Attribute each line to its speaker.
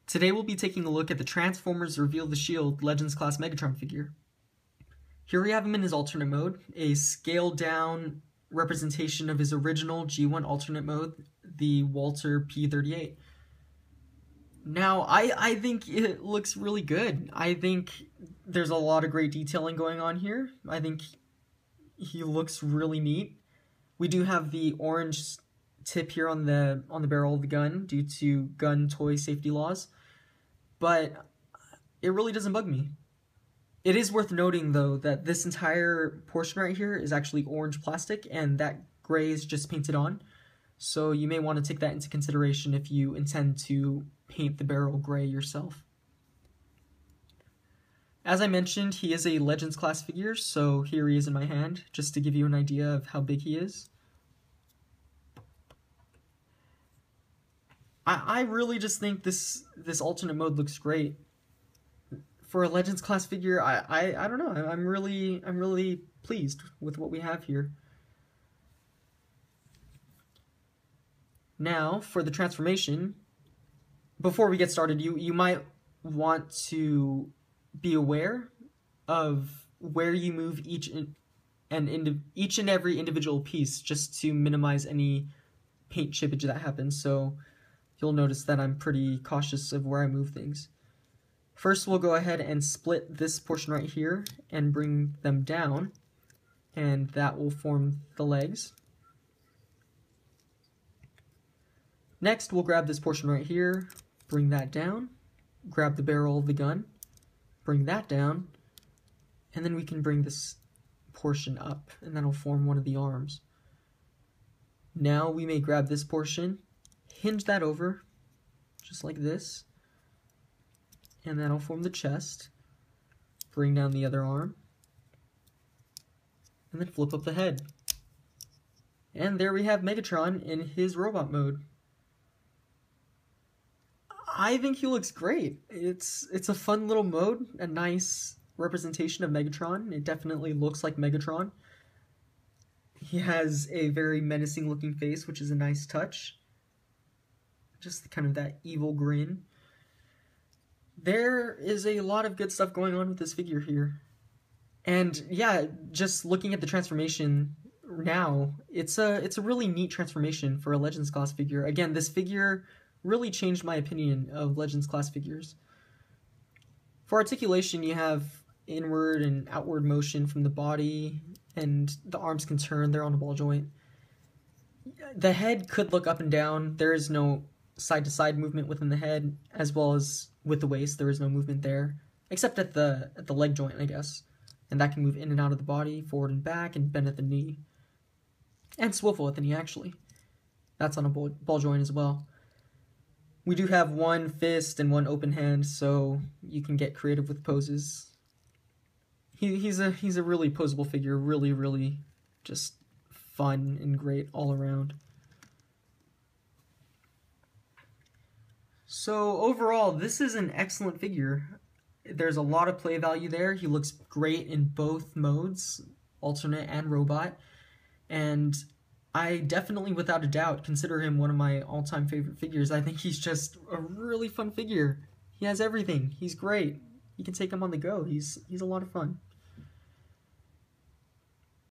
Speaker 1: Today we'll be taking a look at the Transformers Reveal the Shield Legends Class Megatron figure. Here we have him in his alternate mode, a scaled down representation of his original G1 alternate mode, the Walter P38. Now, I think it looks really good. I think there's a lot of great detailing going on here. I think he looks really neat. We do have the orange tip here on the barrel of the gun due to gun toy safety laws, but it really doesn't bug me. It is worth noting though that this entire portion right here is actually orange plastic and that gray is just painted on, so you may want to take that into consideration if you intend to paint the barrel gray yourself. As I mentioned, he is a Legends class figure, so here he is in my hand, just to give you an idea of how big he is. I really just think this alternate mode looks great. For a Legends class figure, I don't know, I'm really pleased with what we have here. Now, for the transformation, before we get started, you might want to be aware of where you move each and every individual piece, just to minimize any paint chippage that happens. So you'll notice that I'm pretty cautious of where I move things. First, we'll go ahead and split this portion right here and bring them down, and that will form the legs. Next, we'll grab this portion right here, bring that down, grab the barrel of the gun, bring that down, and then we can bring this portion up, and that'll form one of the arms. Now we may grab this portion, hinge that over, just like this, and that'll form the chest. Bring down the other arm, and then flip up the head. And there we have Megatron in his robot mode. I think he looks great. It's a fun little mode, a nice representation of Megatron. It definitely looks like Megatron. He has a very menacing looking face, which is a nice touch. Just kind of that evil grin. There is a lot of good stuff going on with this figure here. And yeah, just looking at the transformation now, it's a really neat transformation for a Legends class figure. Again, this figure really changed my opinion of Legends class figures. For articulation, you have inward and outward motion from the body, and the arms can turn, they're on a ball joint. The head could look up and down. There is no side-to-side movement within the head, as well as with the waist. There is no movement there, except at the leg joint, I guess. And that can move in and out of the body, forward and back, and bend at the knee. And swivel at the knee, actually. That's on a ball joint as well. We do have one fist and one open hand, so you can get creative with poses. He's a really poseable figure, really just fun and great all around. So overall, this is an excellent figure. There's a lot of play value there. He looks great in both modes, alternate and robot, and I definitely, without a doubt, consider him one of my all-time favorite figures. I think he's just a really fun figure. He has everything. He's great. You can take him on the go. He's a lot of fun.